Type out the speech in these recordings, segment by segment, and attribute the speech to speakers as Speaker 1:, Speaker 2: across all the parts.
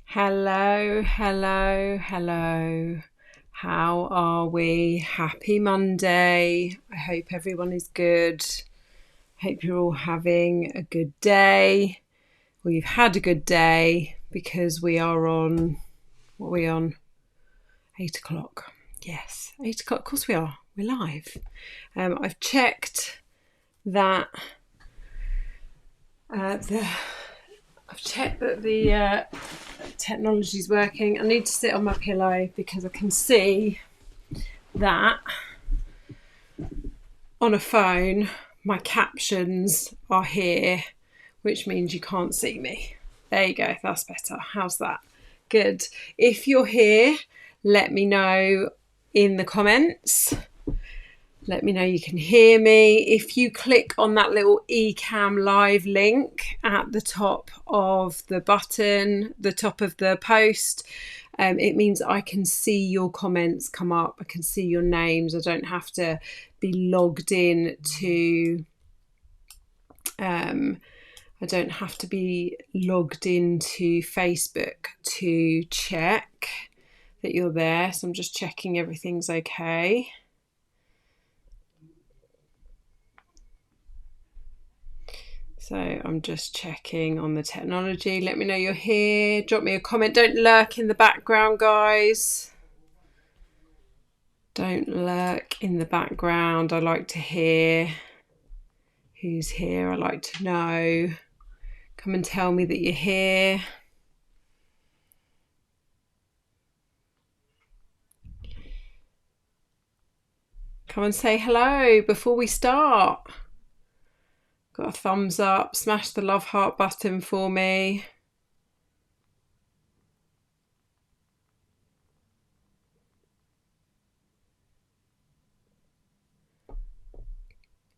Speaker 1: Hello, hello, hello. How are we? Happy Monday. I hope everyone is good. Hope you're all having a good day. Well, you've had a good day because we are on, what are we on? 8 o'clock. Yes, 8 o'clock. Of course we are. We're live. I've checked that the technology is working. I need to sit on my pillow because I can see that on a phone my captions are here, which means you can't see me. There you go, that's better. How's that? Good. If you're here, let me know in the comments. Let me know you can hear me. If you click on that little eCam live link at the top of the button, the top of the post, it means I can see your comments come up. I can see your names. I don't have to be logged in to Facebook to check that you're there. So I'm just checking everything's okay. So I'm just checking on the technology. Let me know you're here. Drop me a comment. Don't lurk in the background, guys. Don't lurk in the background. I like to hear who's here. I like to know. Come and tell me that you're here. Come and say hello before we start. Got a thumbs up. Smash the love heart button for me.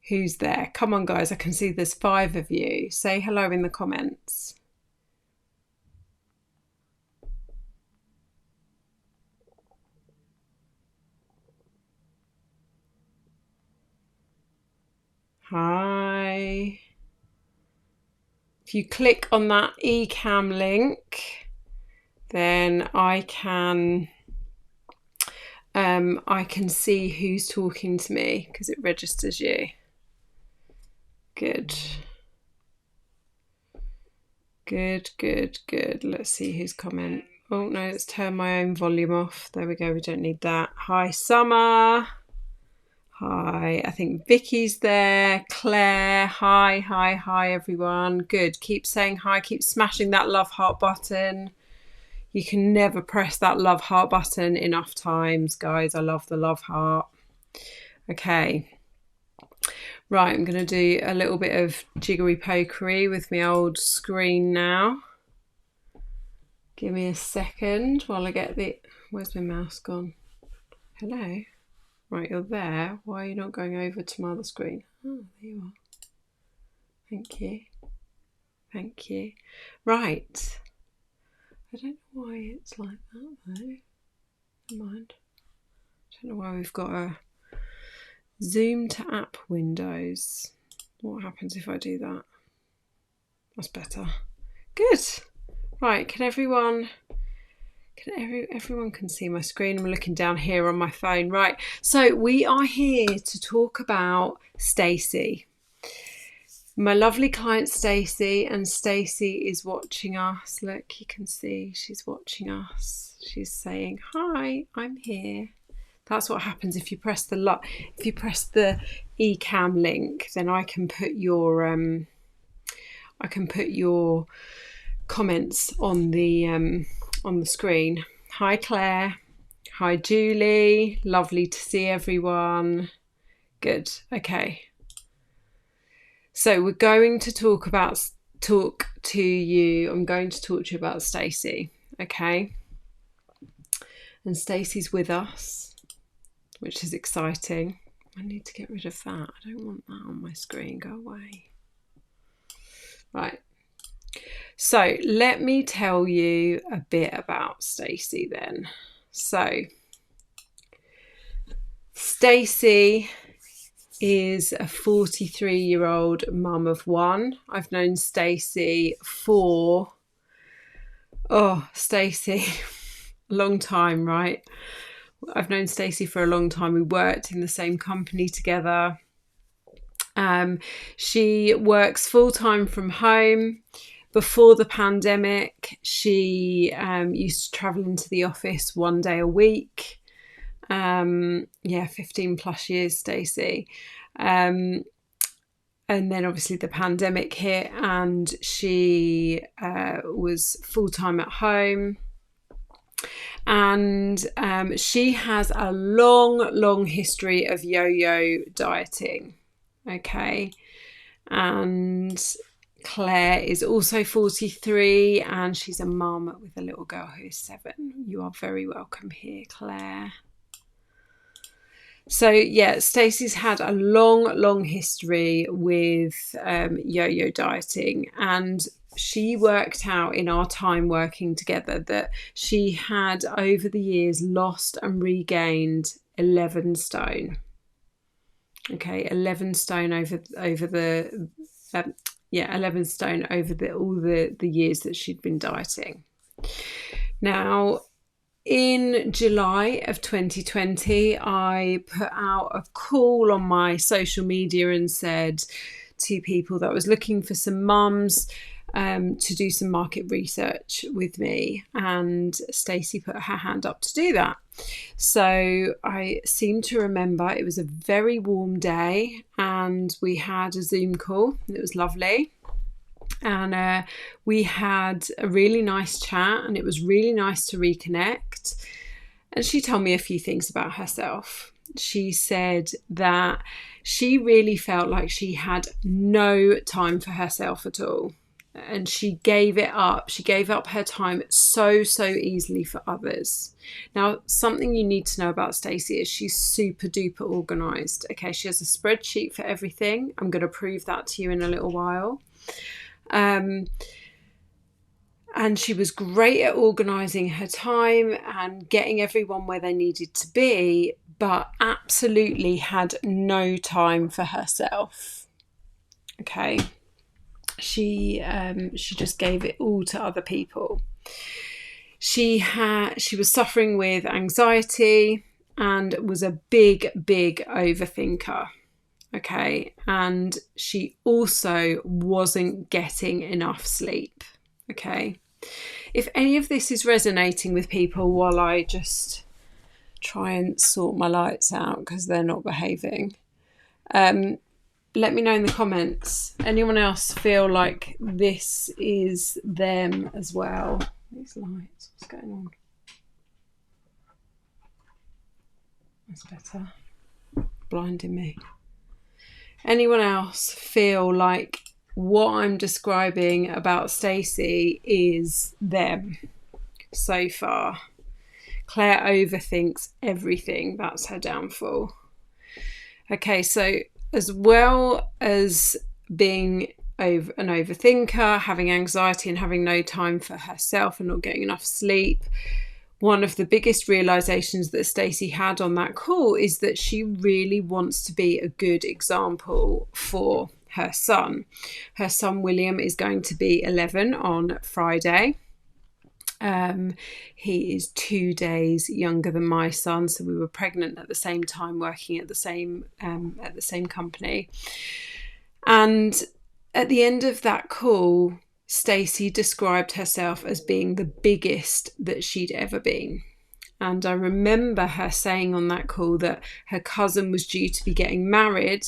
Speaker 1: Who's there? Come on, guys. I can see there's 5 of you. Say hello in the comments. Hi. If you click on that eCam link, then I can see who's talking to me because it registers you. Good. Good. Let's see who's comment. Oh no, let's turn my own volume off. There we go. We don't need that. Hi, Summer. Hi, I think Vicky's there. Claire, hi everyone. Good, keep saying hi, keep smashing that love heart button. You can never press that love heart button enough times, guys. I love the love heart. Okay, right, I'm going to do a little bit of jiggery pokery with my old screen now. Give me a second while I get the... Where's my mouse gone? Hello? Right, you're there. Why are you not going over to my other screen? Oh, there you are. Thank you. Thank you. Right. I don't know why it's like that though. Never mind. I don't know why we've got a zoom to app windows. What happens if I do that? That's better. Good. Right, can everyone can see my screen? I'm looking down here on my phone. Right, so we are here to talk about Stacey. My lovely client Stacey, and Stacey is watching us. Look, you can see she's watching us. She's saying, "Hi, I'm here." That's what happens if you press the eCam link. Then I can put your comments on the screen. Hi Claire. Hi Julie. Lovely to see everyone. Good. Okay. So we're going to I'm going to talk to you about Stacey, okay? And Stacey's with us, which is exciting. I need to get rid of that. I don't want that on my screen. Go away. Right. So let me tell you a bit about Stacey then. So Stacey is a 43-year-old mum of 1. I've known Stacey for Oh, Stacey, long time, right? I've known Stacey for a long time. We worked in the same company together. She works full-time from home. Before the pandemic, she used to travel into the office one day a week. 15 plus years, Stacey. And then obviously the pandemic hit and she was full-time at home. And she has a long history of yo-yo dieting. Okay. And Claire is also 43 and she's a mum with a little girl who is 7. You are very welcome here, Claire. So yeah, Stacey's had a long history with yo-yo dieting, and she worked out in our time working together that she had over the years lost and regained 11 stone. Okay, 11 stone over the 11 stone over all the years that she'd been dieting. Now, in July of 2020, I put out a call on my social media and said to people that I was looking for some mums to do some market research with me, and Stacey put her hand up to do that. So I seem to remember it was a very warm day and we had a Zoom call. It was lovely. And we had a really nice chat and it was really nice to reconnect. And she told me a few things about herself. She said that she really felt like she had no time for herself at all. And she gave it up. She gave up her time so easily for others. Now, something you need to know about Stacey is she's super duper organised. Okay, she has a spreadsheet for everything. I'm going to prove that to you in a little while. And she was great at organising her time and getting everyone where they needed to be, but absolutely had no time for herself. Okay. She just gave it all to other people. She was suffering with anxiety and was a big overthinker. Okay, and she also wasn't getting enough sleep. Okay, if any of this is resonating with people while I just try and sort my lights out because they're not behaving, let me know in the comments. Anyone else feel like this is them as well? These lights, what's going on? That's better. Blinding me. Anyone else feel like what I'm describing about Stacey is them so far? Claire overthinks everything. That's her downfall. Okay, so as well as being an overthinker, having anxiety and having no time for herself and not getting enough sleep, one of the biggest realizations that Stacey had on that call is that she really wants to be a good example for her son. Her son William is going to be 11 on Friday. He is 2 days younger than my son, so we were pregnant at the same time, working at the same company. And at the end of that call, Stacey described herself as being the biggest that she'd ever been. And I remember her saying on that call that her cousin was due to be getting married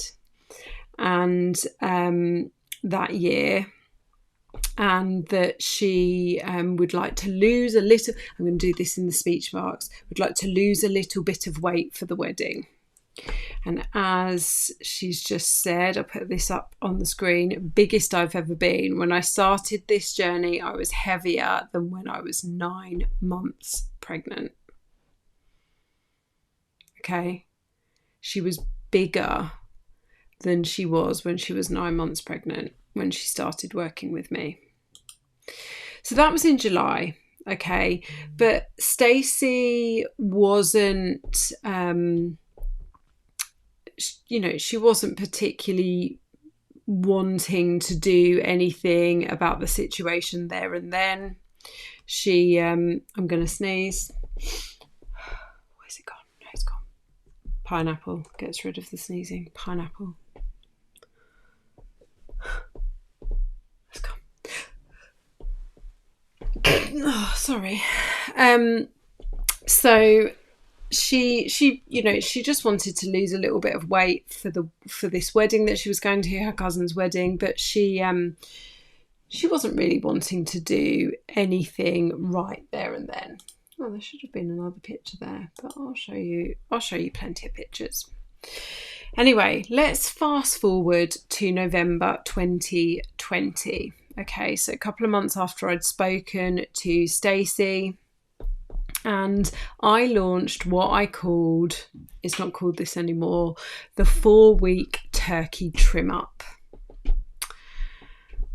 Speaker 1: and that year, and that she would like to lose a little, I'm going to do this in the speech marks, would like to lose a little bit of weight for the wedding. And as she's just said, I'll put this up on the screen, biggest I've ever been. When I started this journey, I was heavier than when I was 9 months pregnant. Okay. She was bigger than she was when she was 9 months pregnant, when she started working with me. So that was in July. Okay. But Stacey wasn't, she wasn't particularly wanting to do anything about the situation there and then. I'm going to sneeze. Where's it gone? No, it's gone. Pineapple gets rid of the sneezing. Pineapple. It's gone. Oh, sorry. So she just wanted to lose a little bit of weight for this wedding that she was going to, her cousin's wedding, but she wasn't really wanting to do anything right there and then. Oh, there should have been another picture there, but I'll show you plenty of pictures. Anyway, let's fast forward to November 2020. Okay, so a couple of months after I'd spoken to Stacey, and I launched what I called, it's not called this anymore, the 4-week turkey trim up.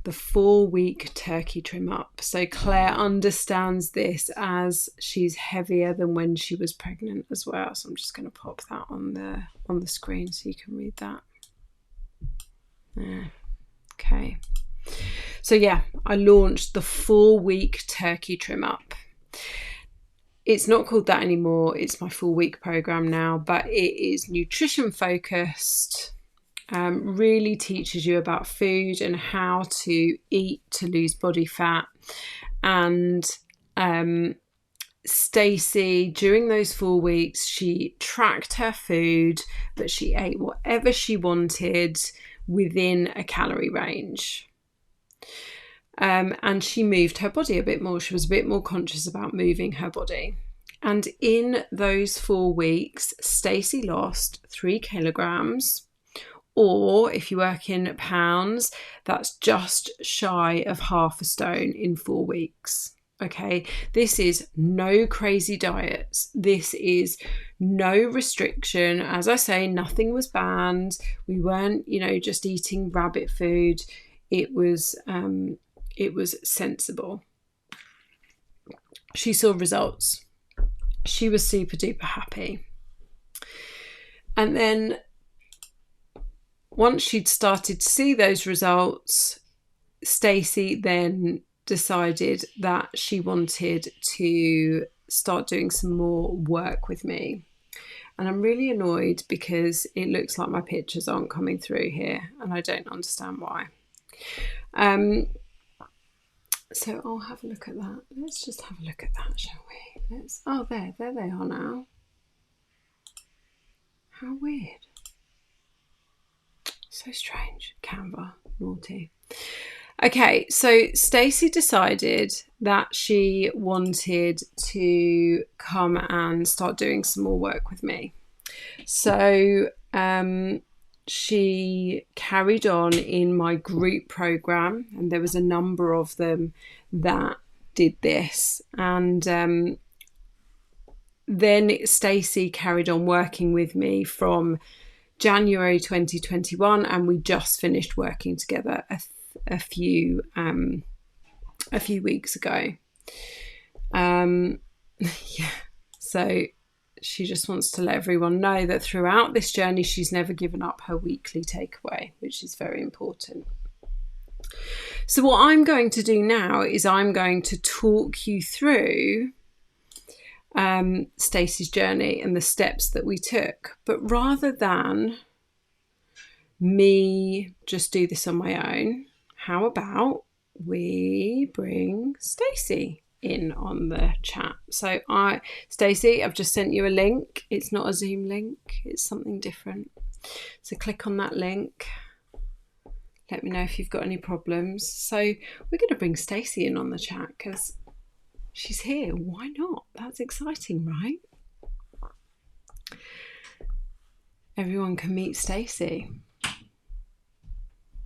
Speaker 1: The 4-week turkey trim up. So Claire understands this as she's heavier than when she was pregnant as well. So I'm just going to pop that on the screen so you can read that. Yeah. Okay. So yeah, I launched the 4-week turkey trim up. It's not called that anymore. It's my 4-week program now, but it is nutrition focused. Really teaches you about food and how to eat to lose body fat. And Stacey, during those 4 weeks, she tracked her food, but she ate whatever she wanted within a calorie range. And she moved her body a bit more. She was a bit more conscious about moving her body. And in those 4 weeks, Stacey lost 3 kilograms, or if you work in pounds, that's just shy of half a stone in 4 weeks. Okay, this is no crazy diets. This is no restriction. As I say, nothing was banned. We weren't, just eating rabbit food. It was sensible. She saw results. She was super duper happy. And then once she'd started to see those results, Stacey then decided that she wanted to start doing some more work with me. And I'm really annoyed because it looks like my pictures aren't coming through here, and I don't understand why. So I'll have a look at that. Let's just have a look at that, shall we? There they are now. How weird. So strange. Canva, naughty. Okay, so Stacey decided that she wanted to come and start doing some more work with me. So she carried on in my group program, and there was a number of them that did this. And then Stacey carried on working with me from January 2021, and we just finished working together a few weeks ago. Yeah, so she just wants to let everyone know that throughout this journey, she's never given up her weekly takeaway, which is very important. So what I'm going to do now is I'm going to talk you through Stacey's journey and the steps that we took. But rather than me just do this on my own, how about we bring Stacey in on the chat? So Stacey, I've just sent you a link. It's not a Zoom link, it's something different. So click on that link. Let me know if you've got any problems. So we're going to bring Stacey in on the chat because she's here. Why not? That's exciting, right? Everyone can meet Stacey.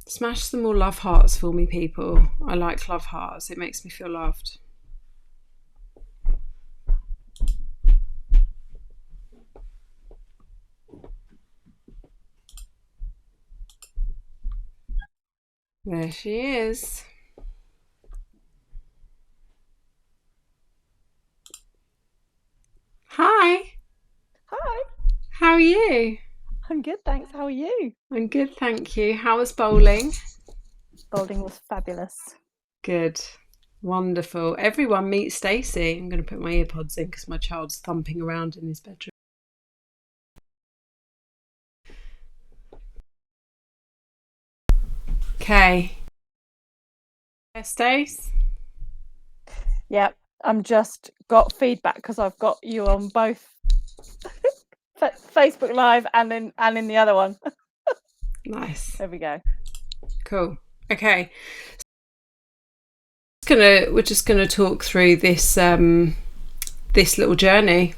Speaker 1: Smash some more love hearts for me, people. I like love hearts. It makes me feel loved. There she is. Hi.
Speaker 2: Hi.
Speaker 1: How are you?
Speaker 2: I'm good, thanks. How are you?
Speaker 1: I'm good, thank you. How was bowling?
Speaker 2: Bowling was fabulous.
Speaker 1: Good. Wonderful. Everyone meet Stacey. I'm going to put my earpods in because my child's thumping around in his bedroom. Okay. Stace?
Speaker 2: Yep, I'm just got feedback because I've got you on both Facebook Live and in the other one.
Speaker 1: Nice.
Speaker 2: There we go.
Speaker 1: Cool. Okay. We're just gonna talk through this this little journey.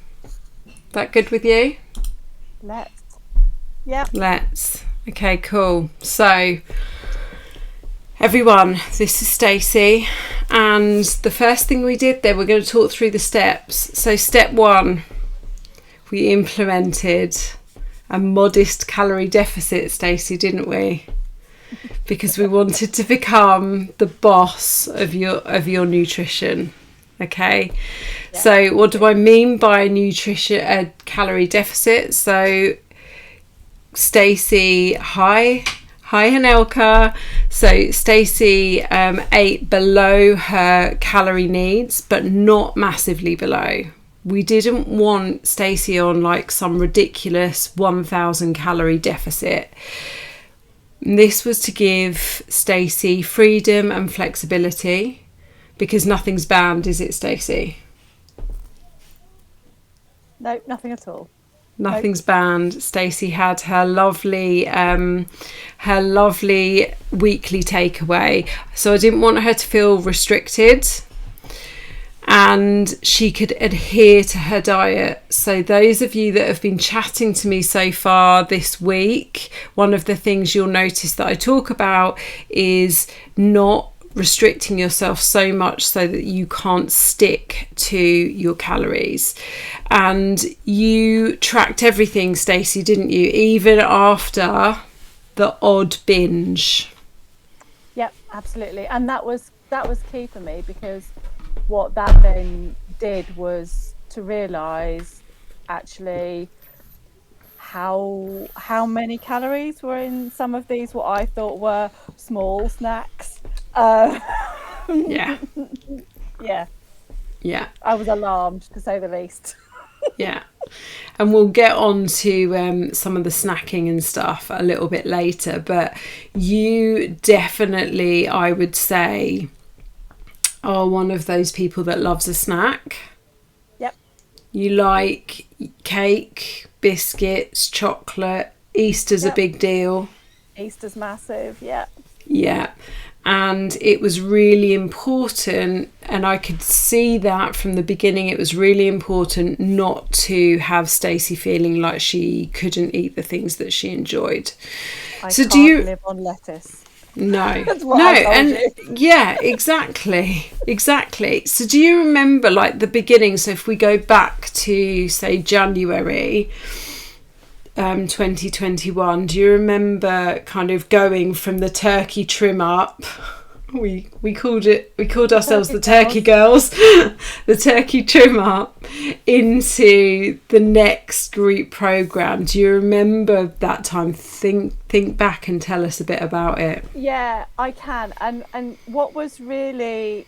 Speaker 1: That good with you?
Speaker 2: Let's. Yep.
Speaker 1: Let's. Okay, cool. So everyone, this is Stacey, and the first thing we did there, we're going to talk through the steps. So step 1, we implemented a modest calorie deficit, Stacey, didn't we? Because we wanted to become the boss of your nutrition. Okay. Yeah. So what do I mean by a calorie deficit? So Stacey, hi Hanelka. So Stacey ate below her calorie needs, but not massively below. We didn't want Stacey on like some ridiculous 1,000 calorie deficit. This was to give Stacey freedom and flexibility, because nothing's banned, is it, Stacey?
Speaker 2: No, nothing at all.
Speaker 1: Nothing's banned. Stacey had her lovely weekly takeaway, so I didn't want her to feel restricted, and she could adhere to her diet. So those of you that have been chatting to me so far this week, one of the things you'll notice that I talk about is not restricting yourself so much so that you can't stick to your calories. And you tracked everything, Stacey, didn't you? Even after the odd binge.
Speaker 2: Yep, absolutely. And that was key for me, because what that then did was to realise actually how many calories were in some of these what I thought were small snacks.
Speaker 1: Yeah.
Speaker 2: I was alarmed, to say the least.
Speaker 1: Yeah. And we'll get on to some of the snacking and stuff a little bit later, but you definitely, I would say, are one of those people that loves a snack.
Speaker 2: Yep.
Speaker 1: You like cake, biscuits, chocolate. Easter's a big deal.
Speaker 2: Easter's massive, yeah.
Speaker 1: Yeah. And it was really important, and I could see that from the beginning, it was really important not to have Stacey feeling like she couldn't eat the things that she enjoyed.
Speaker 2: So do you live on lettuce?
Speaker 1: No. Yeah, exactly. So do you remember like the beginning? So if we go back to say January 2021, do you remember kind of going from the turkey trim up? We called ourselves the turkey girls, the turkey trim up, into the next group program. Do you remember that time? Think back and tell us a bit about it.
Speaker 2: Yeah, I can. And what was really,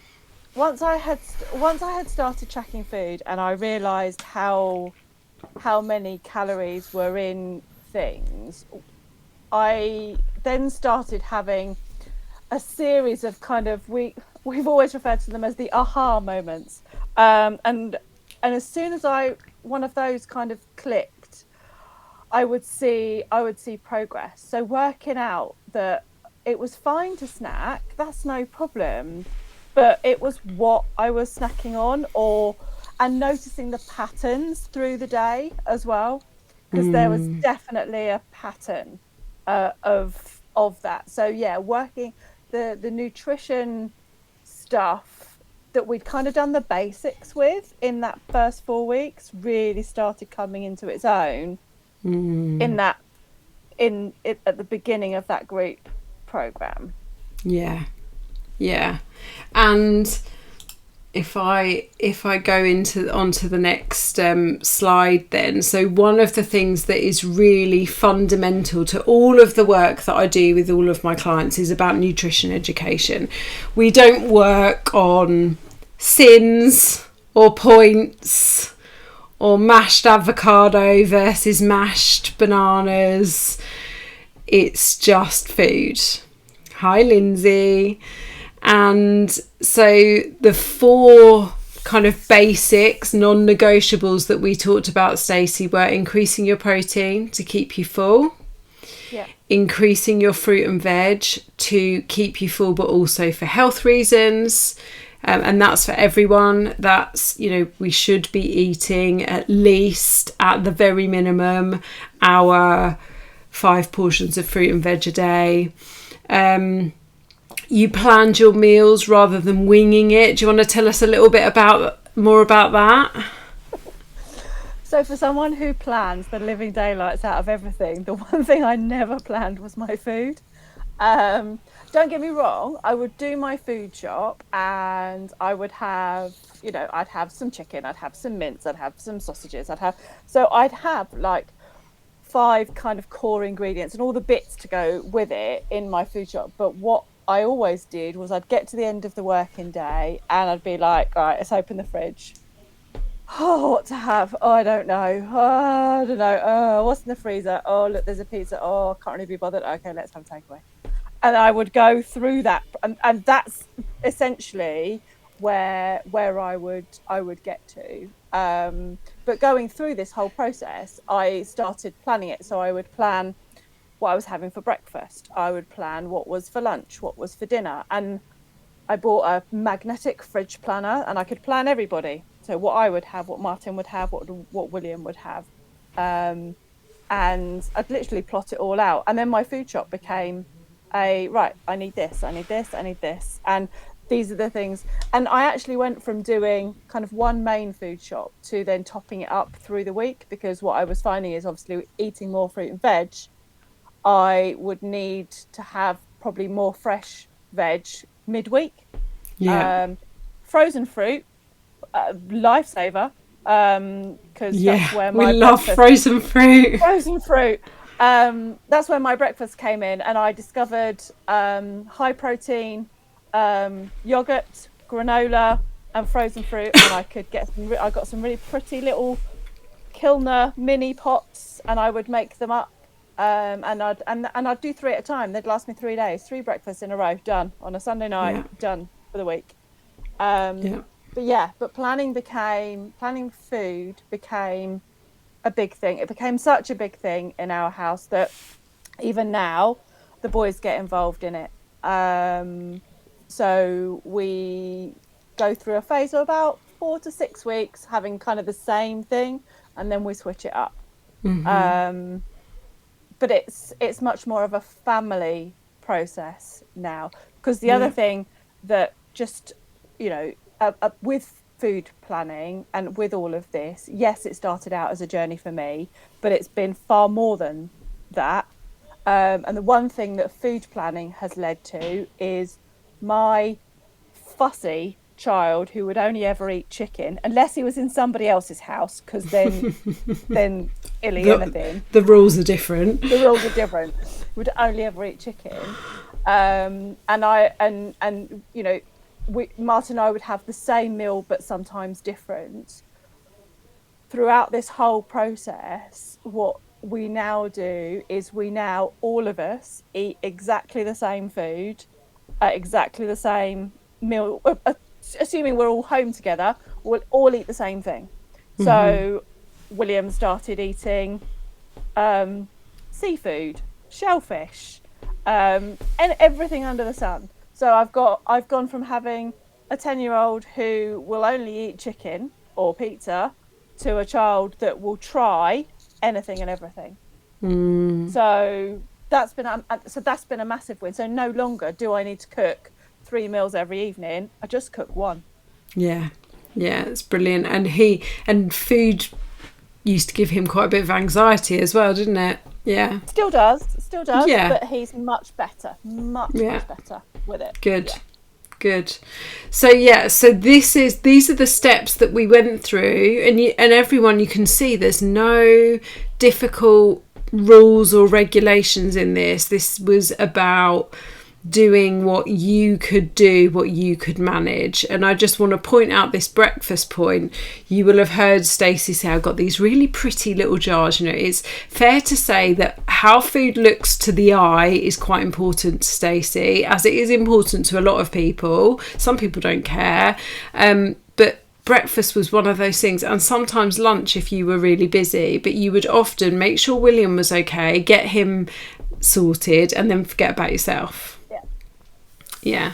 Speaker 2: once I had started tracking food and I realised how many calories were in things, I then started having a series of kind of, we've always referred to them as the aha moments, and as soon as one of those kind of clicked, I would see progress. So working out that it was fine to snack, that's no problem, but it was what I was snacking on, and noticing the patterns through the day as well, because there was definitely a pattern of that. So yeah, working the nutrition stuff that we'd kind of done the basics with in that first 4 weeks really started coming into its own at the beginning of that group program.
Speaker 1: Yeah. And if I go onto the next slide then, so one of the things that is really fundamental to all of the work that I do with all of my clients is about nutrition education. We don't work on sins or points or mashed avocado versus mashed bananas. It's just food. Hi, Lindsay. And so the 4 kind of basics, non-negotiables that we talked about, Stacey, were increasing your protein to keep you full, increasing your fruit and veg to keep you full, but also for health reasons. And that's for everyone. That's, we should be eating at least, at the very minimum, our 5 portions of fruit and veg a day. You planned your meals rather than winging it. Do you want to tell us a little bit more about that?
Speaker 2: So for someone who plans the living daylights out of everything, the one thing I never planned was my food. Don't get me wrong, I would do my food shop and I would have, I'd have some chicken, I'd have some mince, I'd have some sausages, I'd have like 5 kind of core ingredients and all the bits to go with it in my food shop. But what I always did was I'd get to the end of the working day and I'd be like, all right, let's open the fridge. Oh, what to have? Oh, I don't know. Oh, I don't know. Oh, what's in the freezer? Oh, look, there's a pizza. Oh, I can't really be bothered. Okay, let's have a takeaway. And I would go through that, and that's essentially where I would get to. But going through this whole process, I started planning it. So I would plan what I was having for breakfast. I would plan what was for lunch, what was for dinner. And I bought a magnetic fridge planner and I could plan everybody. So what I would have, what Martin would have, what William would have. And I'd literally plot it all out. And then my food shop became right, I need this, I need this, I need this. And these are the things. And I actually went from doing kind of one main food shop to then topping it up through the week, because what I was finding is obviously eating more fruit and veg, I would need to have probably more fresh veg midweek. Frozen fruit, lifesaver, because that's where my
Speaker 1: we love frozen fruit.
Speaker 2: That's where my breakfast came in, and I discovered high protein yogurt, granola, and frozen fruit, and I got some really pretty little Kilner mini pots, and I would make them up. And I'd do 3 at a time. They'd last me 3 days, 3 breakfasts in a row, done on a Sunday night, done for the week. But planning food became a big thing. It became such a big thing in our house that even now the boys get involved in it. So we go through a phase of about 4 to 6 weeks having kind of the same thing, and then we switch it up. But it's much more of a family process now, because the other thing that just, with food planning and with all of this, yes, it started out as a journey for me, but it's been far more than that. And the one thing that food planning has led to is my fussy child, who would only ever eat chicken unless he was in somebody else's house, because then anything.
Speaker 1: The rules are different.
Speaker 2: Would only ever eat chicken. Martin and I would have the same meal, but sometimes different. Throughout this whole process, what we now do is all of us eat exactly the same food, exactly the same meal. Assuming we're all home together, we'll all eat the same thing. So William started eating seafood, shellfish, and everything under the sun. So I've gone from having a 10-year-old who will only eat chicken or pizza to a child that will try anything and everything. So that's been a massive win. So no longer do I need to cook 3 meals every evening. I just cook 1.
Speaker 1: Yeah, it's brilliant. And food used to give him quite a bit of anxiety as well, didn't it? Yeah,
Speaker 2: still does. But he's much better with it.
Speaker 1: Good. Good. So these are the steps that we went through, and everyone, you can see there's no difficult rules or regulations in this. This was about doing what you could do, what you could manage. And I just want to point out this breakfast point. You will have heard Stacey say, I've got these really pretty little jars. You know, it's fair to say that how food looks to the eye is quite important to Stacey, as it is important to a lot of people. Some people don't care, but breakfast was one of those things, and sometimes lunch if you were really busy, but you would often make sure William was okay, get him sorted, and then forget about yourself. Yeah.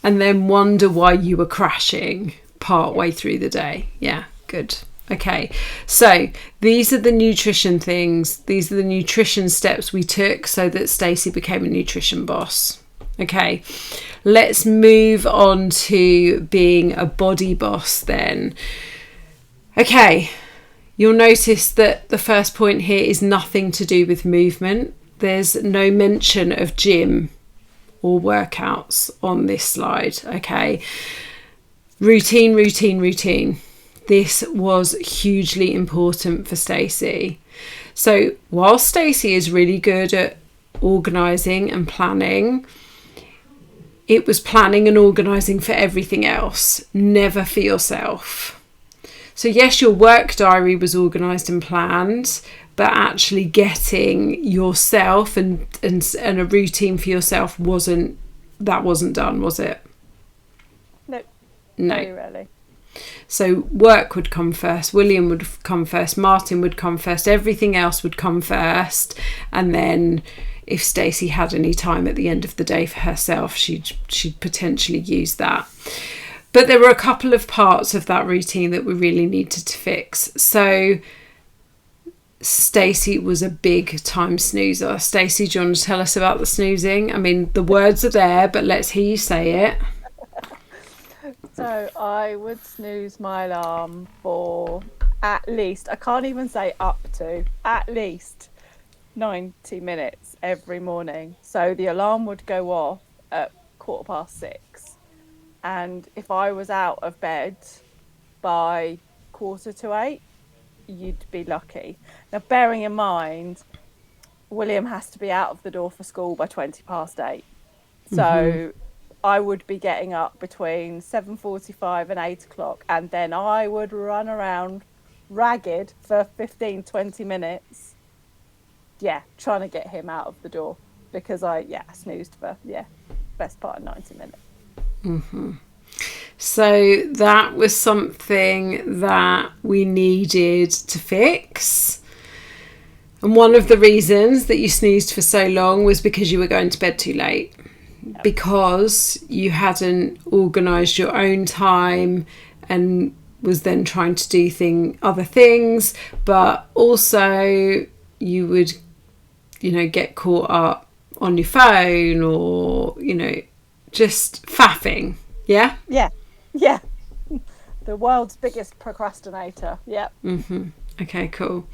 Speaker 1: And then wonder why you were crashing part way through the day. Yeah, good. Okay. So these are the nutrition things. These are the nutrition steps we took so that Stacey became a nutrition boss. Okay. Let's move on to being a body boss then. Okay. You'll notice that the first point here is nothing to do with movement. There's no mention of gym or workouts on this slide. Okay. Routine. This was hugely important for Stacey. So while Stacey is really good at organising and planning, it was planning and organising for everything else, never for yourself. So yes, your work diary was organised and planned, but actually getting yourself and a routine for yourself wasn't done, was it? No.
Speaker 2: Very rarely.
Speaker 1: So work would come first, William would come first, Martin would come first, everything else would come first, and then if Stacey had any time at the end of the day for herself, she'd potentially use that. But there were a couple of parts of that routine that we really needed to fix. So Stacey was a big time snoozer. Stacey, do you want to tell us about the snoozing? I mean, the words are there, but let's hear you say it.
Speaker 2: So I would snooze my alarm for at least, I can't even say up to, at least 90 minutes every morning. So the alarm would go off at 6:15. And if I was out of bed by 7:45, you'd be lucky. Now, bearing in mind, William has to be out of the door for school by 8:20. So I would be getting up between 7:45 and 8 o'clock, and then I would run around ragged for 15-20 minutes. Yeah, trying to get him out of the door because I snoozed for best part of 90 minutes.
Speaker 1: So that was something that we needed to fix. And one of the reasons that you snoozed for so long was because you were going to bed too late. Yep. Because you hadn't organised your own time and was then trying to do other things, but also you would, get caught up on your phone or, just faffing. Yeah?
Speaker 2: Yeah. The world's biggest procrastinator. Yep.
Speaker 1: Okay, cool.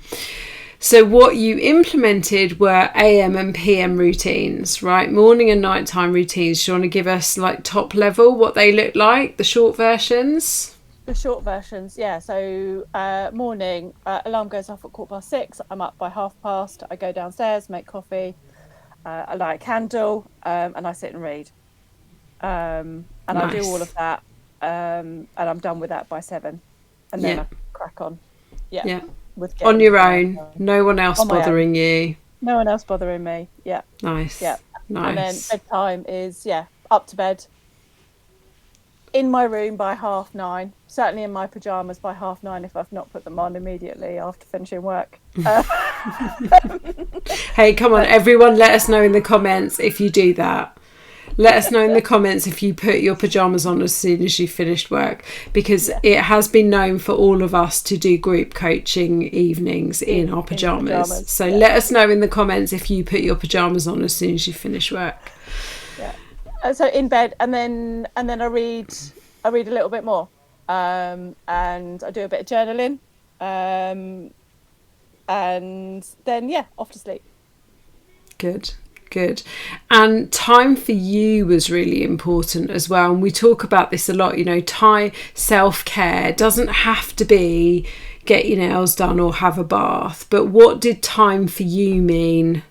Speaker 1: So what you implemented were AM and PM routines, right? Morning and nighttime routines. Do you want to give us top level what they look like, the short versions?
Speaker 2: The short versions, yeah. So morning, alarm goes off at 6:15. I'm up by past. I go downstairs, make coffee. I light a candle, and I sit and read. And nice. I do all of that, and I'm done with that by 7. And then I crack on. Yeah.
Speaker 1: On your own, no one else bothering you.
Speaker 2: No one else bothering me. Yeah.
Speaker 1: Nice.
Speaker 2: Yeah.
Speaker 1: Nice.
Speaker 2: And then bedtime is up to bed. In my room by 9:30. Certainly in my pajamas by 9:30 if I've not put them on immediately after finishing work.
Speaker 1: Hey, come on, everyone! Let us know in the comments if you do that. Let us know in the comments if you put your pyjamas on as soon as you finished work, because it has been known for all of us to do group coaching evenings in our pyjamas. So let us know in the comments if you put your pyjamas on as soon as you finish work.
Speaker 2: Yeah. So in bed, and then I read a little bit more, and I do a bit of journaling, and then off to sleep.
Speaker 1: Good. Good. And time for you was really important as well. And we talk about this a lot, you know, time, self-care doesn't have to be get your nails done or have a bath. But what did time for you mean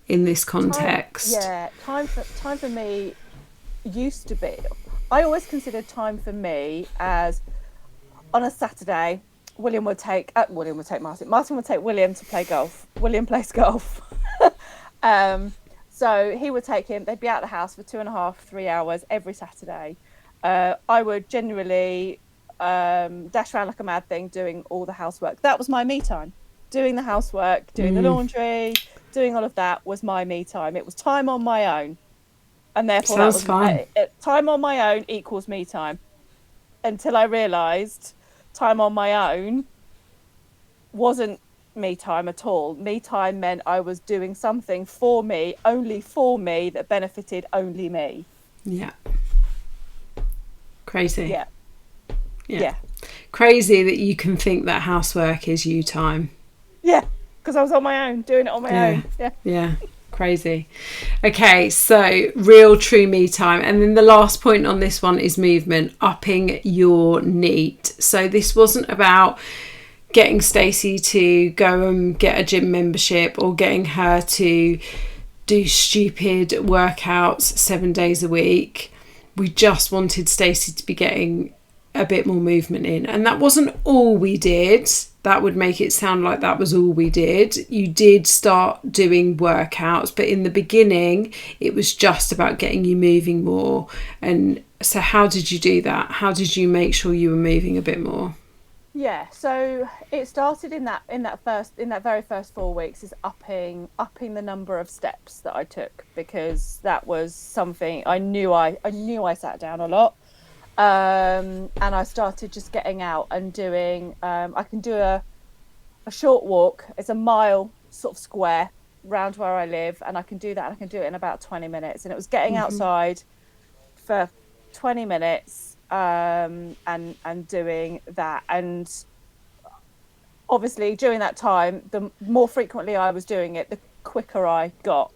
Speaker 1: in this context?
Speaker 2: Time for me used to be, I always considered time for me as on a Saturday, Martin would take William to play golf. William plays golf. So he would take him, they'd be out of the house for 2.5-3 hours every Saturday. I would generally dash around like a mad thing doing all the housework. That was my me time. Doing the housework, doing the laundry, doing all of that was my me time. It was time on my own. And therefore that was fine. Time on my own equals me time. Until I realised time on my own wasn't me time at all. Me time meant I was doing something for me, only for me, that benefited only me.
Speaker 1: Yeah. Crazy.
Speaker 2: Yeah.
Speaker 1: Crazy that you can think that housework is you time.
Speaker 2: Yeah, because I was on my own, doing it on my own.
Speaker 1: Yeah. Crazy. Okay, so real true me time. And then the last point on this one is movement, upping your NEAT. So this wasn't about getting Stacey to go and get a gym membership or getting her to do stupid workouts 7 days a week. We just wanted Stacey to be getting a bit more movement in. And that wasn't all we did. That would make it sound like that was all we did. You did start doing workouts, but in the beginning, it was just about getting you moving more. And so how did you do that? How did you make sure you were moving a bit more?
Speaker 2: Yeah, so it started in that very first 4 weeks is upping the number of steps that I took, because that was something I knew I sat down a lot. And I started just getting out and doing, I can do a short walk. It's a mile sort of square round where I live, and I can do that, and I can do it in about 20 minutes. And it was getting outside for 20 minutes and doing that. And obviously during that time, the more frequently I was doing it, the quicker I got.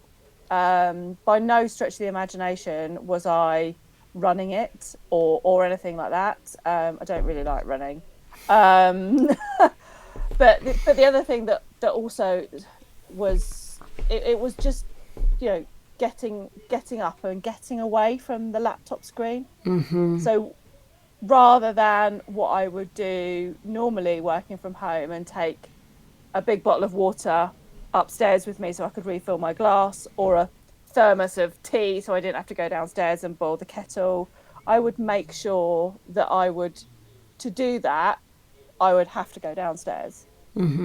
Speaker 2: By no stretch of the imagination was I running it or anything like that. I don't really like running. But the other thing that also was, it was just, you know, getting up and getting away from the laptop screen. So rather than what I would do normally working from home and take a big bottle of water upstairs with me so I could refill my glass, or a thermos of tea so I didn't have to go downstairs and boil the kettle, I would make sure that to do that, I would have to go downstairs.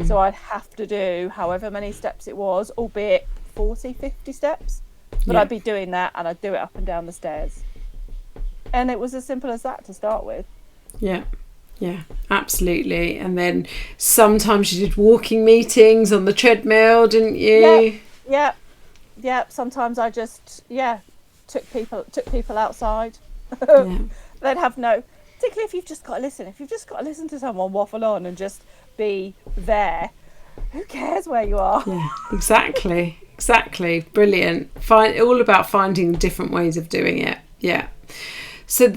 Speaker 2: So I'd have to do however many steps it was, albeit 40-50 steps, but I'd be doing that, and I'd do it up and down the stairs. And it was as simple as that to start with. Yeah, absolutely. And then sometimes you did walking meetings on the treadmill, didn't you? Yeah. Sometimes I just took people outside. They'd have no, particularly if you've just got to listen to someone waffle on and just be there. Who cares where you are? Yeah, exactly. Brilliant. All about finding different ways of doing it. Yeah. So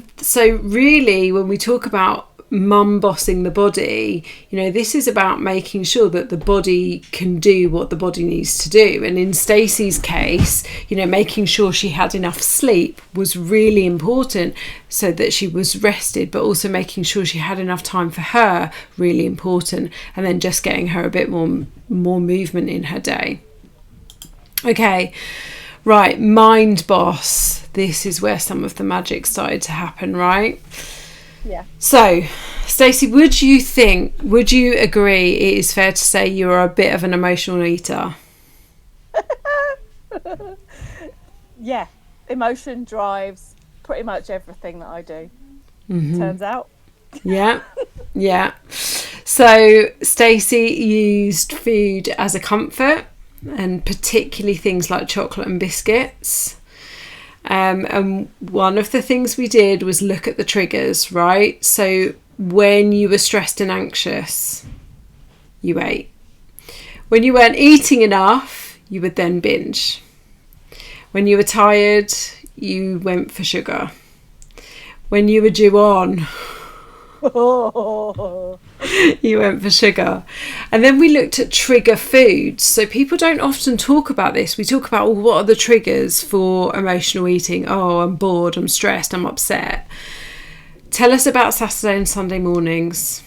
Speaker 2: really, when we talk about mum bossing the body, you know, this is about making sure that the body can do what the body needs to do. And in Stacey's case, you know, making sure she had enough sleep was really important so that she was rested, but also making sure she had enough time for her, really important. And then just getting her a bit more movement in her day. Okay. Right, mind boss. This is where some of the magic started to happen, right? Yeah. So, Stacey, would you agree it is fair to say you're a bit of an emotional eater? Yeah. Emotion drives pretty much everything that I do. Turns out. Yeah. So, Stacey used food as a comfort, and particularly things like chocolate and biscuits. And one of the things we did was look at the triggers, right? So when you were stressed and anxious, you ate. When you weren't eating enough, you would then binge.
Speaker 1: When you were tired, you went for sugar. When you were due on, you went for sugar. And then we looked at trigger foods. So people don't often talk about this. We talk about, what are the triggers for emotional eating? Oh, I'm bored, I'm stressed, I'm upset. Tell us about Saturday and Sunday mornings.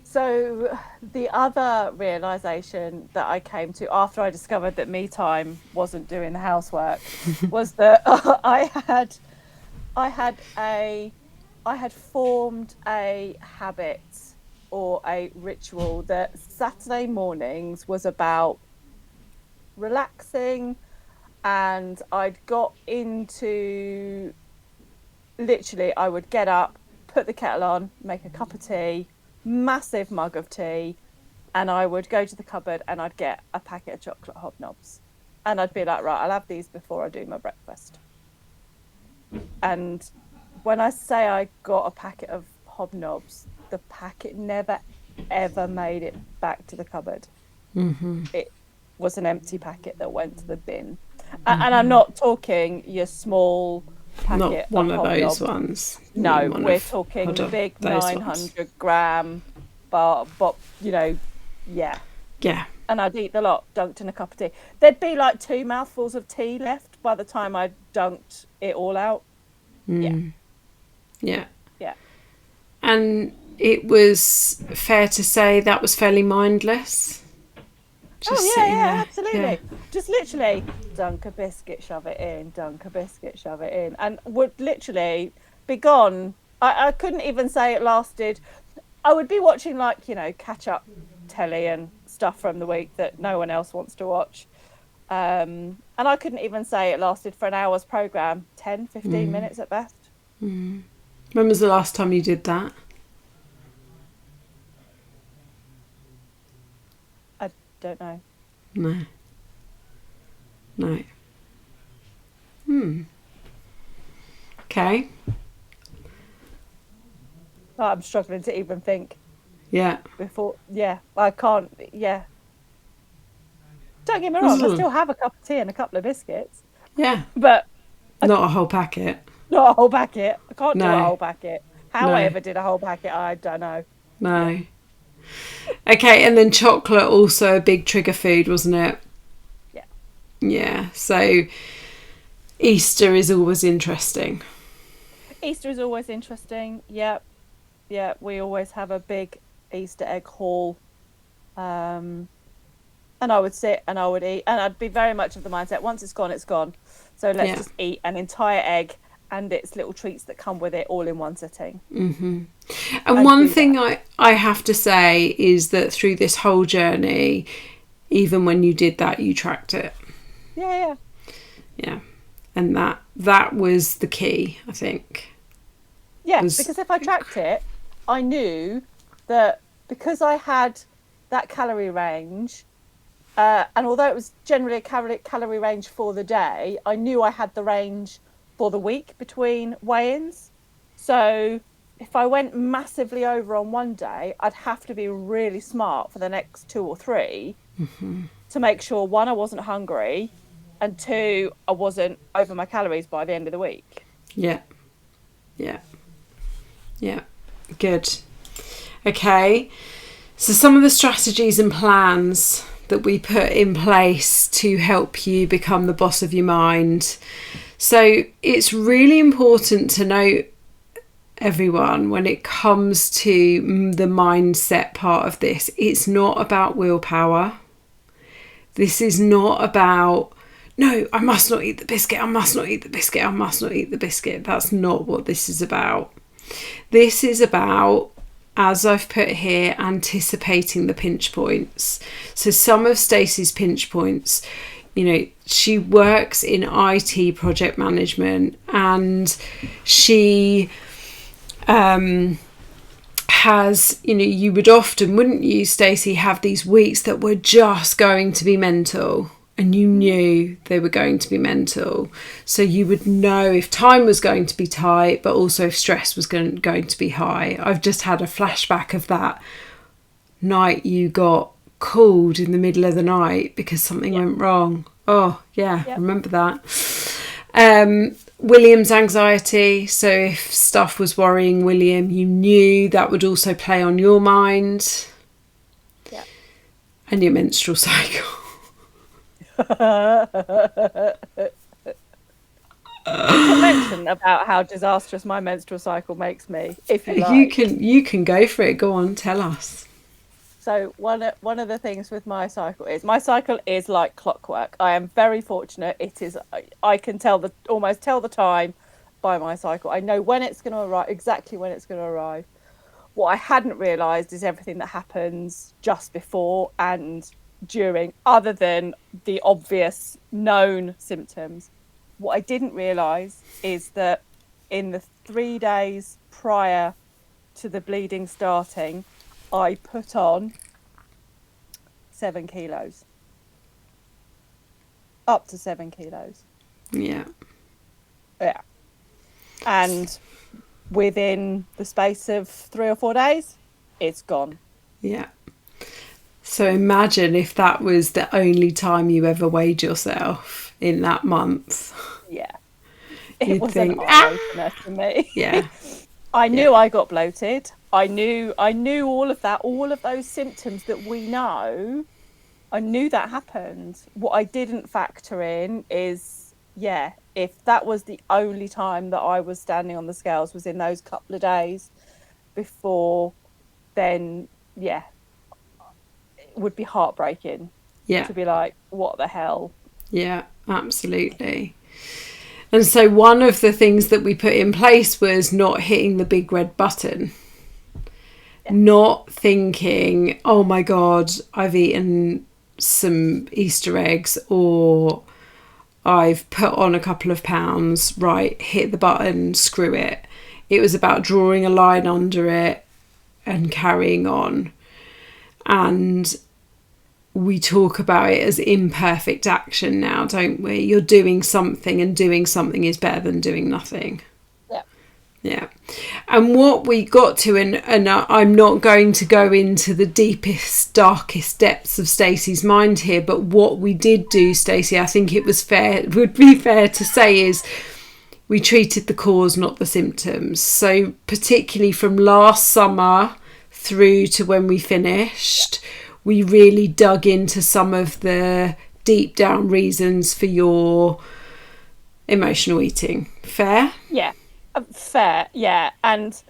Speaker 2: So the other realization that I came to after I discovered that me time wasn't doing the housework was that I had formed a habit or a ritual that Saturday mornings was about relaxing, and I'd got into, literally, I would get up, put the kettle on, make a cup of tea, massive mug of tea, and I would go to the cupboard and I'd get a packet of chocolate hobnobs, and I'd be like, right, I'll have these before I do my breakfast. And when I say I got a packet of hobnobs, the packet never ever made it back to the cupboard. It was an empty packet that went to the bin. And I'm not talking your small packet,
Speaker 1: not one of
Speaker 2: hobnobs.
Speaker 1: those ones.
Speaker 2: No, we're talking big 900 gram, but yeah. And I'd eat the lot dunked in a cup of tea. There'd be like 2 mouthfuls of tea left by the time I dunked it all out.
Speaker 1: Yeah.
Speaker 2: Yeah.
Speaker 1: And it was fair to say that was fairly mindless.
Speaker 2: Just absolutely. Yeah. Just literally dunk a biscuit, shove it in, dunk a biscuit, shove it in, and would literally be gone. I couldn't even say it lasted. I would be watching catch up telly and stuff from the week that no one else wants to watch. And I couldn't even say it lasted for an hour's programme, 10, 15 minutes at best.
Speaker 1: When was the last time you did that?
Speaker 2: I don't know.
Speaker 1: No. Okay.
Speaker 2: I'm struggling to even think.
Speaker 1: Yeah.
Speaker 2: I can't. Yeah. Don't get me wrong, I still have a cup of tea and a couple of biscuits.
Speaker 1: Yeah.
Speaker 2: But
Speaker 1: not a whole packet.
Speaker 2: Not a whole packet. I can't do a whole packet. How I ever did a whole packet, I don't know.
Speaker 1: No. Okay, and then chocolate, also a big trigger food, wasn't it?
Speaker 2: Yeah.
Speaker 1: Yeah, so Easter is always interesting.
Speaker 2: Easter is always interesting, yeah. Yeah, we always have a big Easter egg haul. And I would sit and I would eat, and I'd be very much of the mindset, once it's gone, it's gone. So let's just eat an entire egg and its little treats that come with it all in one sitting.
Speaker 1: And one thing I have to say is that through this whole journey, even when you did that, you tracked it.
Speaker 2: Yeah.
Speaker 1: And that was the key, I think.
Speaker 2: Yeah, because if I tracked it, I knew that because I had that calorie range, and although it was generally a calorie range for the day, I knew I had the range for the week between weigh-ins. So if I went massively over on one day, I'd have to be really smart for the next 2 or 3 to make sure, 1, I wasn't hungry, and 2, I wasn't over my calories by the end of the week.
Speaker 1: Yeah. Good. Okay. So some of the strategies and plans that we put in place to help you become the boss of your mind. So it's really important to note, everyone, when it comes to the mindset part of this, it's not about willpower. This is not about, no, I must not eat the biscuit, I must not eat the biscuit, I must not eat the biscuit. That's not what this is about. This is about, as I've put here, anticipating the pinch points. So some of Stacey's pinch points, she works in IT project management, and she has, you would often, wouldn't you, Stacey, have these weeks that were just going to be mental, and you knew they were going to be mental. So you would know if time was going to be tight, but also if stress was going to be high. I've just had a flashback of that night you got called in the middle of the night because something went wrong. Oh, yeah, remember that. William's anxiety. So if stuff was worrying William, you knew that would also play on your mind.
Speaker 2: Yeah.
Speaker 1: And your menstrual cycle.
Speaker 2: We can mention about how disastrous my menstrual cycle makes me, if you like.
Speaker 1: You can go for it. Go on, tell us.
Speaker 2: So one of the things with my cycle is like clockwork. I am very fortunate. It is. I can almost tell the time by my cycle. I know when it's going to arrive, exactly when it's going to arrive. What I hadn't realised is everything that happens just before and during, other than the obvious known symptoms. What I didn't realise is that in the 3 days prior to the bleeding starting, I put on 7 kilos. Up to 7 kilos.
Speaker 1: Yeah.
Speaker 2: Yeah. And within the space of 3 or 4 days, it's gone.
Speaker 1: Yeah. So imagine if that was the only time you ever weighed yourself in that month.
Speaker 2: Yeah. It was an eye-opener for me.
Speaker 1: Yeah.
Speaker 2: I knew I got bloated. I knew all of that, all of those symptoms that we know. I knew that happened. What I didn't factor in is, if that was the only time that I was standing on the scales was in those couple of days before, then, it would be heartbreaking.
Speaker 1: Yeah.
Speaker 2: To be like, what the hell?
Speaker 1: Yeah, absolutely. And so one of the things that we put in place was not hitting the big red button. Yeah. Not thinking, oh my God, I've eaten some Easter eggs or I've put on a couple of pounds, right, hit the button, screw it. It was about drawing a line under it and carrying on. And we talk about it as imperfect action now, don't we? You're doing something, and doing something is better than doing nothing.
Speaker 2: Yeah.
Speaker 1: Yeah. And what we got to, and I'm not going to go into the deepest, darkest depths of Stacey's mind here, but what we did do, Stacey, I think it would be fair to say, is we treated the cause, not the symptoms. So particularly from last summer through to when we finished, we really dug into some of the deep down reasons for your emotional eating. Fair?
Speaker 2: Yeah, fair. Yeah, and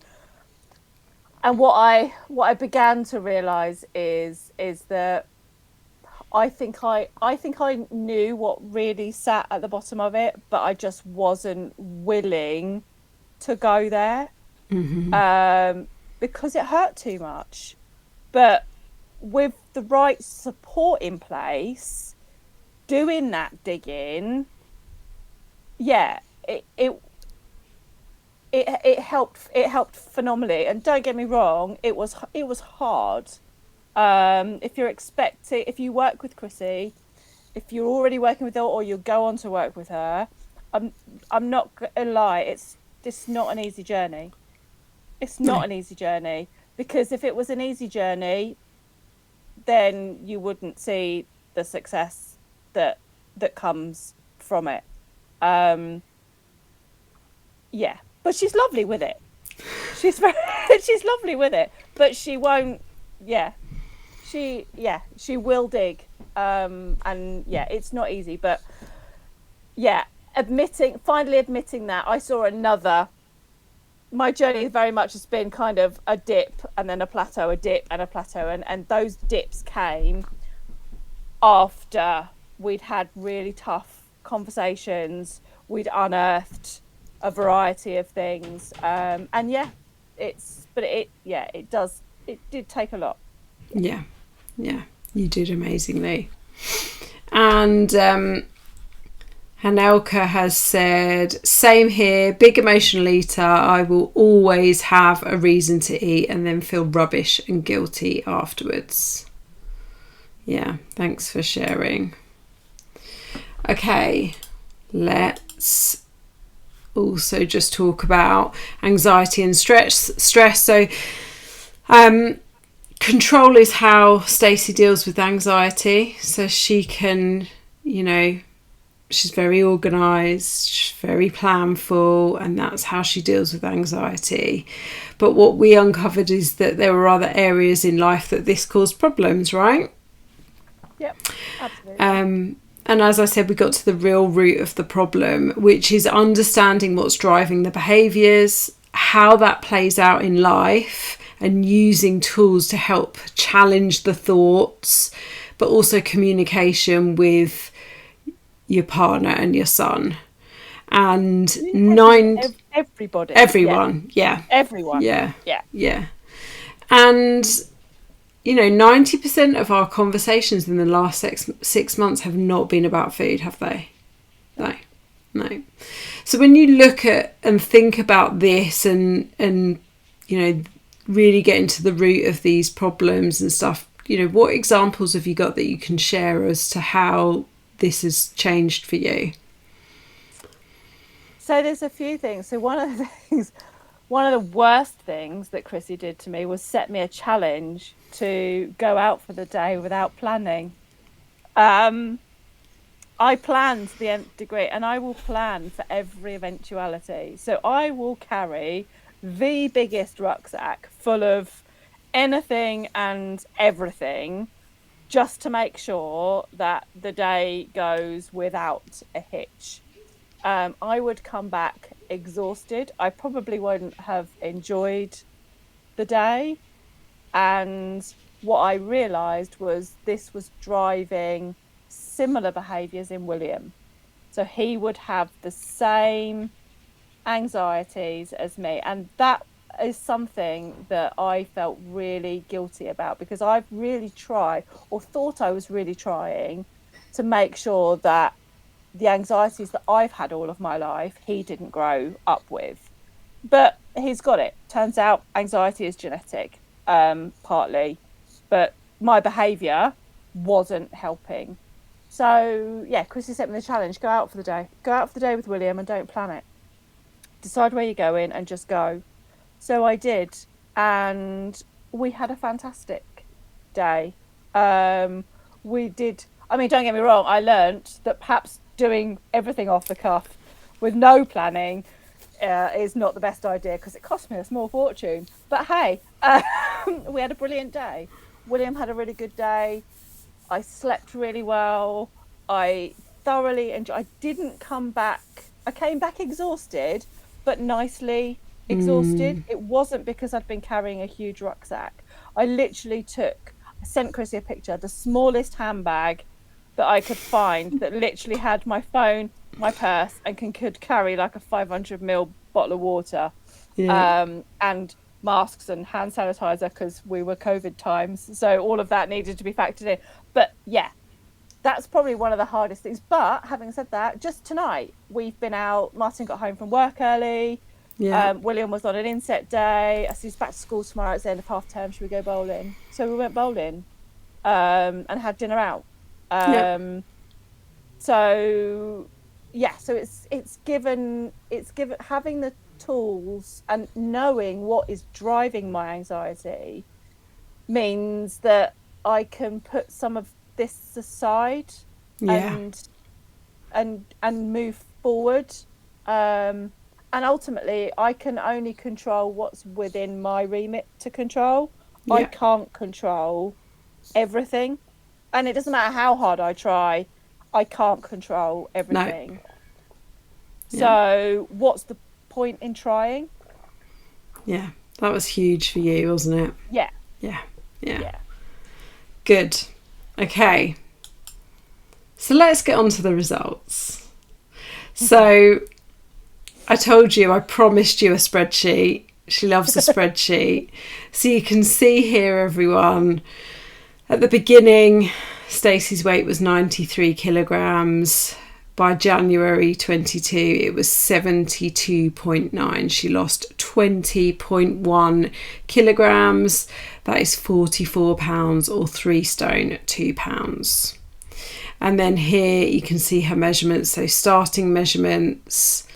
Speaker 2: what I began to realise is that I think I knew what really sat at the bottom of it, but I just wasn't willing to go there.
Speaker 1: Mm-hmm.
Speaker 2: Because it hurt too much. But with the right support in place, doing that digging, it helped phenomenally. And don't get me wrong, it was hard. If you work with Chrissy, if you're already working with her or you'll go on to work with her, I'm not gonna lie, it's not an easy journey. It's not an easy journey, because if it was an easy journey, then you wouldn't see the success that comes from it. But she's lovely with it. She's lovely with it, but she won't. She will dig. It's not easy, but finally admitting that I saw another. My journey very much has been kind of a dip and then a plateau, a dip and a plateau. And those dips came after we'd had really tough conversations. We'd unearthed a variety of things. It did take a lot.
Speaker 1: Yeah. You did amazingly. And Hanelka has said, same here, big emotional eater. I will always have a reason to eat and then feel rubbish and guilty afterwards. Yeah, thanks for sharing. Okay, let's also just talk about anxiety and stress. So Control is how Stacey deals with anxiety. So she can, she's very organised, she's very planful, and that's how she deals with anxiety. But what we uncovered is that there were other areas in life that this caused problems, right?
Speaker 2: Yep, absolutely.
Speaker 1: And as I said, we got to the real root of the problem, which is understanding what's driving the behaviours, how that plays out in life, and using tools to help challenge the thoughts, but also communication with your partner and your son. And
Speaker 2: everybody.
Speaker 1: Everyone, yeah.
Speaker 2: Everyone.
Speaker 1: Yeah. And 90% of our conversations in the last 6 months have not been about food, have they? No. So when you look at and think about this and really get into the root of these problems and stuff, what examples have you got that you can share as to how this has changed for you?
Speaker 2: So there's a few things. So one of the worst things that Chrissy did to me was set me a challenge to go out for the day without planning. I planned to the nth degree, and I will plan for every eventuality. So I will carry the biggest rucksack full of anything and everything just to make sure that the day goes without a hitch. I would come back exhausted. I probably wouldn't have enjoyed the day. And what I realised was this was driving similar behaviours in William. So he would have the same anxieties as me. And that is something that I felt really guilty about, because I've really tried, or thought I was really trying, to make sure that the anxieties that I've had all of my life, he didn't grow up with. But he's got it. Turns out anxiety is genetic, partly. But my behaviour wasn't helping. So, yeah, Chrissy set me the challenge. Go out for the day. Go out for the day with William and don't plan it. Decide where you're going and just go. So I did. And we had a fantastic day. We did... I mean, don't get me wrong. I learnt that perhaps doing everything off the cuff with no planning is not the best idea, because it cost me a small fortune. But hey, we had a brilliant day. William had a really good day. I slept really well. I thoroughly enjoyed. I didn't come back. I came back exhausted, but nicely exhausted. It wasn't because I'd been carrying a huge rucksack. I sent Chrissy a picture, the smallest handbag that I could find that literally had my phone, my purse, and could carry like a 500ml bottle of water, and masks and hand sanitizer, because we were COVID times. So all of that needed to be factored in. But yeah, that's probably one of the hardest things. But having said that, just tonight, we've been out. Martin got home from work early. William was on an inset day. I see he's back to school tomorrow. It's the end of half term. Should we go bowling? So we went bowling and had dinner out. So yeah, so it's given having the tools and knowing what is driving my anxiety means that I can put some of this aside and move forward, and ultimately I can only control what's within my remit to control. I can't control everything. And it doesn't matter how hard I try, I can't control everything. No. So what's the point in trying?
Speaker 1: Yeah, that was huge for you, wasn't it? Yeah. Good. Okay. So let's get on to the results. So I told you, I promised you a spreadsheet. She loves a spreadsheet. So you can see here, everyone, at the beginning, Stacey's weight was 93 kilograms. By January 22, it was 72.9. She lost 20.1 kilograms. That is 44 pounds, or 3 stone, 2 pounds. And then here you can see her measurements. So starting measurements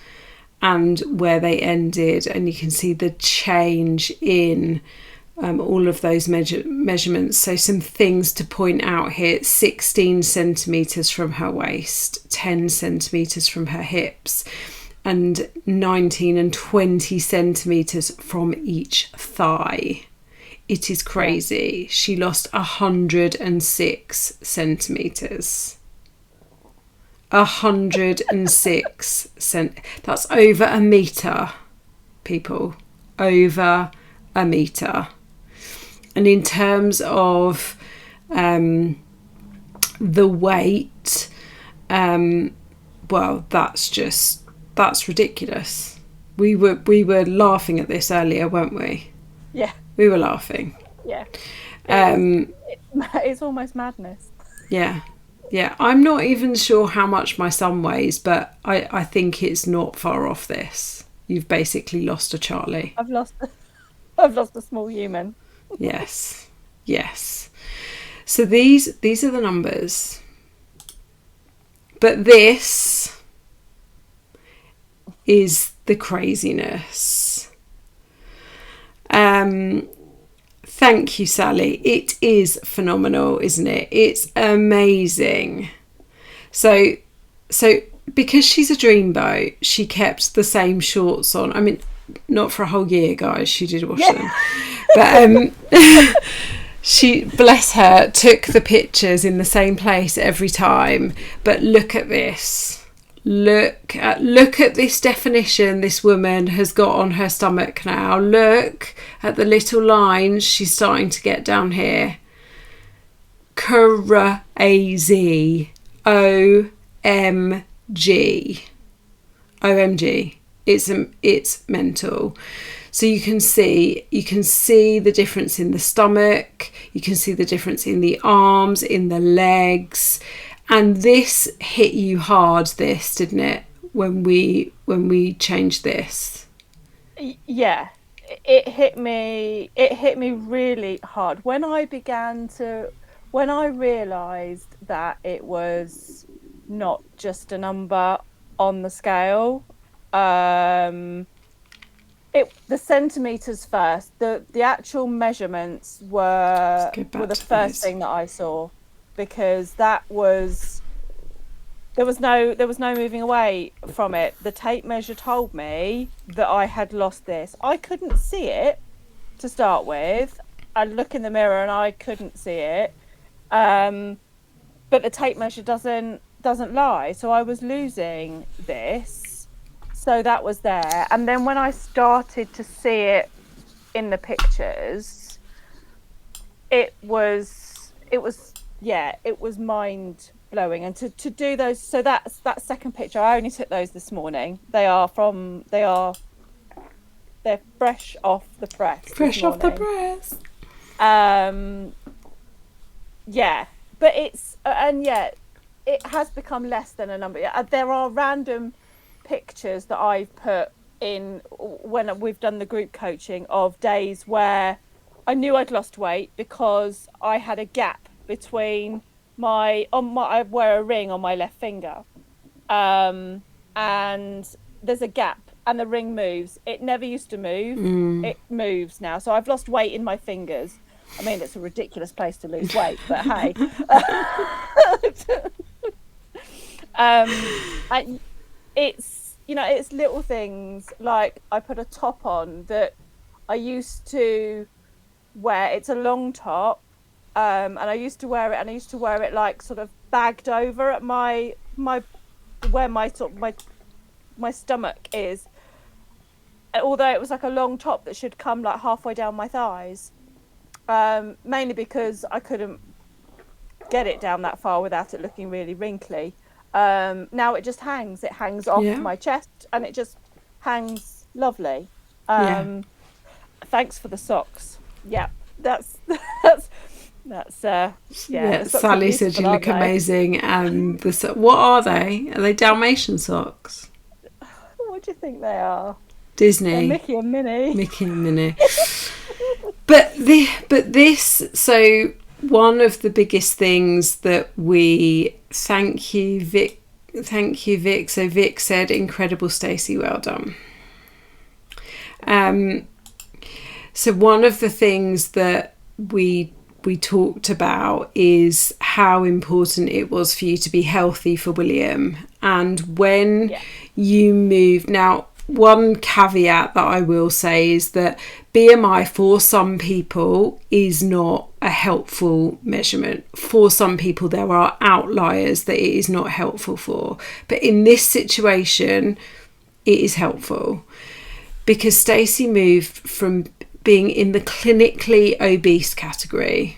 Speaker 1: and where they ended. And you can see the change in all of those measurements. So some things to point out here: 16 centimetres from her waist, 10 centimetres from her hips, and 19 and 20 centimetres from each thigh. It is crazy. She lost 106 centimetres. 106 that's over a metre, people. Over a metre. And in terms of the weight, well, that's ridiculous. We were laughing at this earlier, weren't we?
Speaker 2: Yeah.
Speaker 1: We were laughing.
Speaker 2: Yeah. It's almost madness.
Speaker 1: Yeah. Yeah. I'm not even sure how much my son weighs, but I think it's not far off this. You've basically lost a Charlie.
Speaker 2: I've lost a small human.
Speaker 1: Yes. Yes. So these are the numbers. But this is the craziness. Thank you, Sally. It is phenomenal, isn't it? It's amazing. So because she's a dreamboat, she kept the same shorts on. I mean, not for a whole year, guys. She did wash them. But she, bless her, took the pictures in the same place every time. But look at this. Look at this definition this woman has got on her stomach now. Look at the little lines she's starting to get down here. Crazy. OMG. It's mental. So you can see the difference in the stomach, you can see the difference in the arms, in the legs. And this hit you hard, this, didn't it, when we changed this?
Speaker 2: Yeah, it hit me really hard when I realised that it was not just a number on the scale. The centimetres first, the actual measurements were the first thing that I saw. Because there was no moving away from it. The tape measure told me that I had lost this. I couldn't see it to start with. I look in the mirror and I couldn't see it. But the tape measure doesn't lie. So I was losing this. So that was there. And then when I started to see it in the pictures, it was mind blowing. And to do those, so that second picture, I only took those this morning. They're fresh off the press.
Speaker 1: Fresh off the press.
Speaker 2: Yeah, but it's and yet it has become less than a number. There are random pictures that I've put in when we've done the group coaching of days where I knew I'd lost weight because I had a gap between I wear a ring on my left finger, and there's a gap and the ring moves. It never used to move. It moves now. So I've lost weight in my fingers. I mean, it's a ridiculous place to lose weight, but hey. It's little things like I put a top on that I used to wear. It's a long top. And I used to wear it like sort of bagged over at my where my stomach is, although it was like a long top that should come like halfway down my thighs, mainly because I couldn't get it down that far without it looking really wrinkly. Now it just hangs off my chest and it just hangs lovely. Thanks for the socks. That's
Speaker 1: Sally said you look amazing. And what are they? Are they Dalmatian socks?
Speaker 2: What do you think they are?
Speaker 1: Disney.
Speaker 2: They're Mickey and Minnie.
Speaker 1: But this. So one of the biggest things that we thank you Vic. So Vic said, "Incredible, Stacey. Well done." So one of the things that we talked about is how important it was for you to be healthy for William. And when you moved, now one caveat that I will say is that BMI for some people is not a helpful measurement. For some people there are outliers that it is not helpful for. But in this situation it is helpful because Stacey moved from being in the clinically obese category,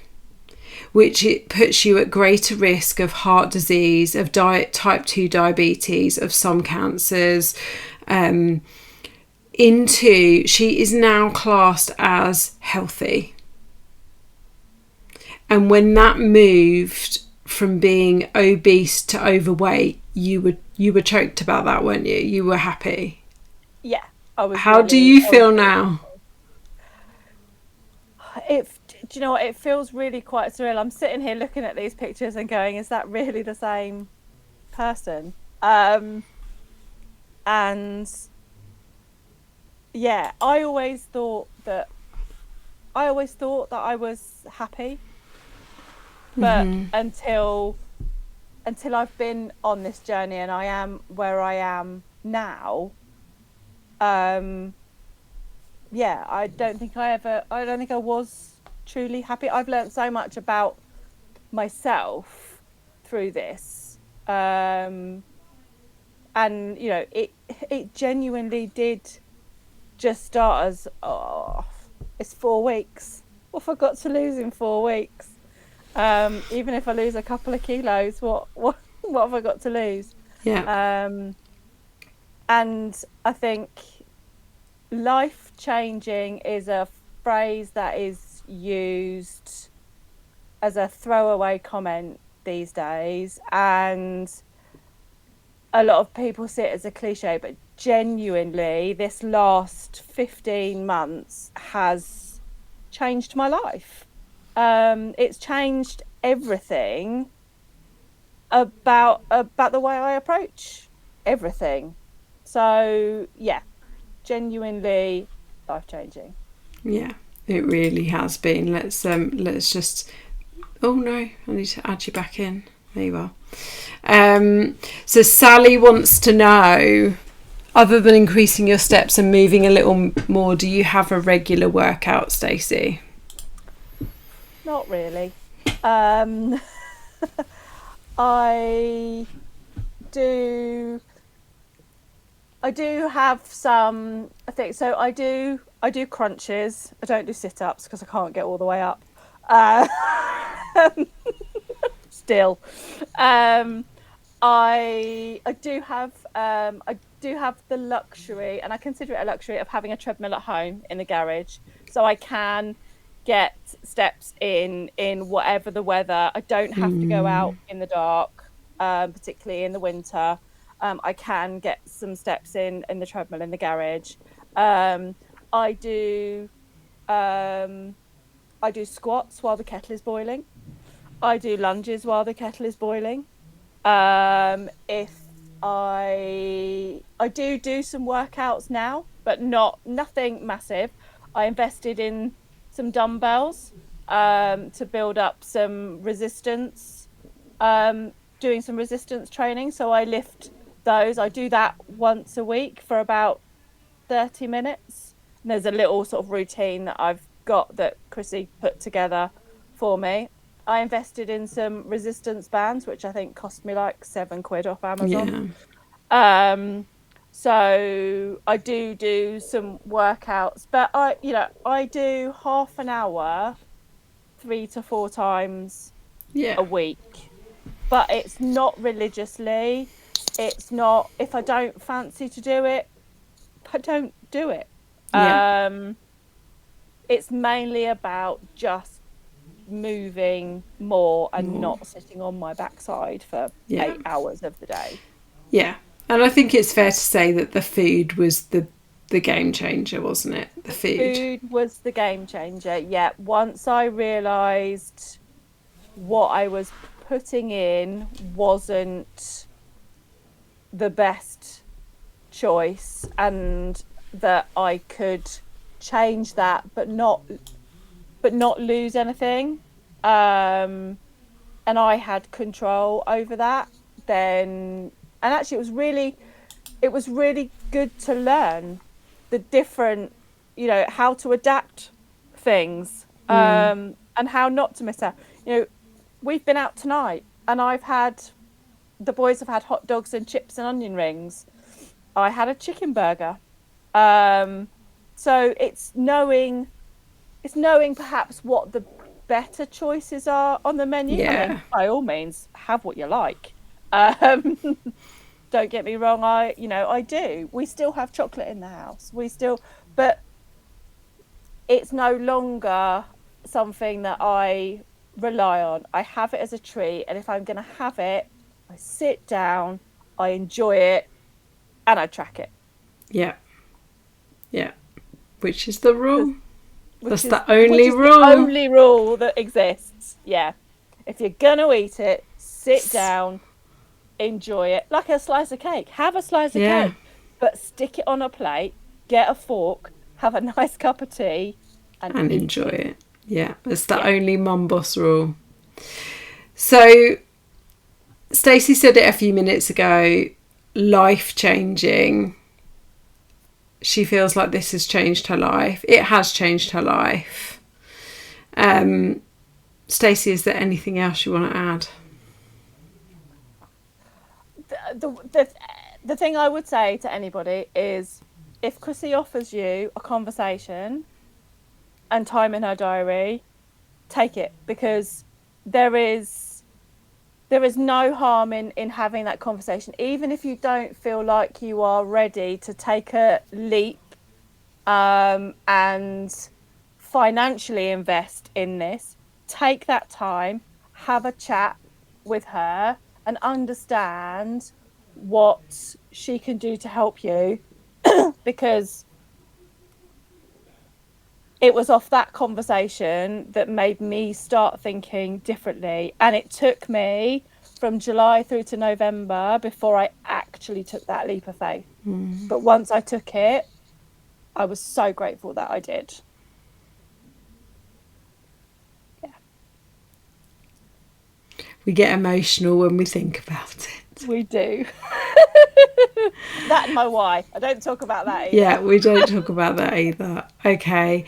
Speaker 1: which it puts you at greater risk of heart disease, of type 2 diabetes, of some cancers, into she is now classed as healthy. And when that moved from being obese to overweight, you were choked about that, weren't you? You were happy.
Speaker 2: Yeah, I was.
Speaker 1: How do you feel now?
Speaker 2: Do you know what? It feels really quite surreal. I'm sitting here looking at these pictures and going, "Is that really the same person?" And yeah, I always thought that I was happy, but until I've been on this journey and I am where I am now, yeah, I don't think I was truly happy. I've learned so much about myself through this, and you know, it genuinely did just start as, oh, it's 4 weeks. What have I got to lose in 4 weeks? Even if I lose a couple of kilos, what have I got to lose?
Speaker 1: Yeah.
Speaker 2: And I think life changing is a phrase that is used as a throwaway comment these days, and a lot of people see it as a cliche, but genuinely this last 15 months has changed my life. It's changed everything about the way I approach everything. So yeah, genuinely life changing.
Speaker 1: Yeah, it really has been. Let's just, oh no, I need to add you back in. There you are. So Sally wants to know, other than increasing your steps and moving a little more, do you have a regular workout, Stacey?
Speaker 2: Not really. I do have some, I think so. I do crunches. I don't do sit-ups because I can't get all the way up. Still, I do have the luxury, and I consider it a luxury, of having a treadmill at home in the garage, so I can get steps in whatever the weather. I don't have to go out in the dark, particularly in the winter. I can get some steps in the treadmill in the garage. I do squats while the kettle is boiling. I do lunges while the kettle is boiling. If I do some workouts now, but nothing massive. I invested in some dumbbells to build up some resistance, doing some resistance training. So I lift those. I do that once a week for about 30 minutes. And there's a little sort of routine that I've got that Chrissy put together for me. I invested in some resistance bands, which I think cost me like £7 off Amazon. Yeah. So I do some workouts, but I do half an hour 3 to 4 times a week, but it's not religiously. It's not, if I don't fancy to do it, I don't do it. It's mainly about just moving more and not sitting on my backside for 8 hours of the day.
Speaker 1: Yeah. And I think it's fair to say that the food was the game changer, wasn't it? The food
Speaker 2: was the game changer. Yeah. Once I realised what I was putting in wasn't the best choice, and that I could change that, but not lose anything. And I had control over that then. And actually it was really good to learn the different, how to adapt things, and how not to miss out. We've been out tonight and the boys have had hot dogs and chips and onion rings. I had a chicken burger. So it's knowing perhaps what the better choices are on the menu.
Speaker 1: Yeah.
Speaker 2: I mean, by all means, have what you like. Don't get me wrong. I do. We still have chocolate in the house. But it's no longer something that I rely on. I have it as a treat, and if I'm going to have it, I sit down, I enjoy it, and I track it.
Speaker 1: Yeah. Which is the rule. That's the
Speaker 2: only
Speaker 1: rule.
Speaker 2: The only rule that exists. Yeah. If you're going to eat it, sit down, enjoy it. Like a slice of cake. Have a slice of cake. But stick it on a plate, get a fork, have a nice cup of tea, and
Speaker 1: enjoy it. Yeah. It's the only mum boss rule. So, Stacey said it a few minutes ago, life-changing. She feels like this has changed her life. It has changed her life. Stacey, is there anything else you want to add?
Speaker 2: The thing I would say to anybody is, if Chrissy offers you a conversation and time in her diary, take it, because there is no harm in having that conversation, even if you don't feel like you are ready to take a leap and financially invest in this. Take that time, have a chat with her, and understand what she can do to help you, because it was off that conversation that made me start thinking differently. And it took me from July through to November before I actually took that leap of faith. But once I took it, I was so grateful that I did. Yeah.
Speaker 1: We get emotional when we think about it.
Speaker 2: We do. That and my why. I don't talk about that either.
Speaker 1: Yeah, we don't talk about that either. Okay.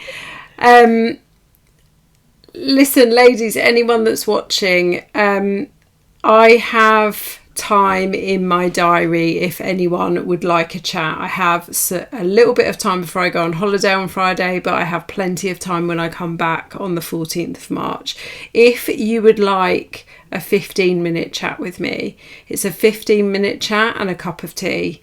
Speaker 1: Listen, ladies, anyone that's watching, I have time in my diary if anyone would like a chat. I have a little bit of time before I go on holiday on Friday, but I have plenty of time when I come back on the 14th of March. If you would like a 15-minute chat with me, it's a 15-minute chat and a cup of tea.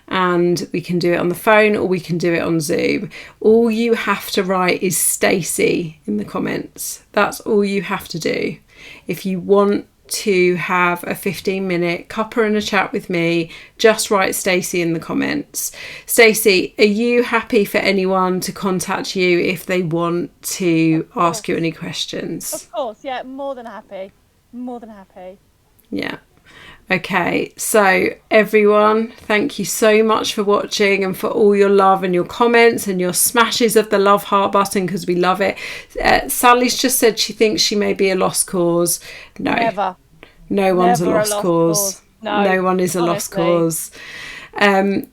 Speaker 1: And we can do it on the phone or we can do it on Zoom. All you have to write is Stacey in the comments. That's all you have to do. If you want to have a 15-minute cuppa and a chat with me, just write Stacey in the comments. Stacey, are you happy for anyone to contact you if they want to ask you any questions?
Speaker 2: Of course, yeah, more than happy. Yeah.
Speaker 1: Okay, so everyone, thank you so much for watching and for all your love and your comments and your smashes of the love heart button, because we love it. Sally's just said she thinks she may be a lost cause. No,
Speaker 2: never.
Speaker 1: No one's a lost cause. No one is a lost cause.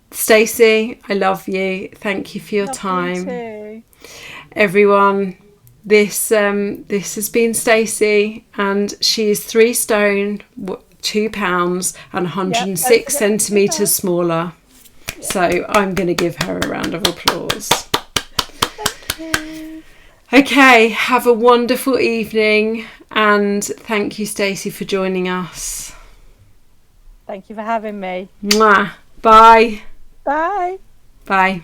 Speaker 1: Stacey, I love you. Thank you for your time.
Speaker 2: You too.
Speaker 1: Everyone, this has been Stacey, and she is 3 stone, 2 pounds and 106 centimetres smaller. Yep. So I'm going to give her a round of applause.
Speaker 2: Thank you.
Speaker 1: Okay, have a wonderful evening, and thank you, Stacey, for joining us.
Speaker 2: Thank you for having me.
Speaker 1: Mwah. Bye.
Speaker 2: Bye.
Speaker 1: Bye.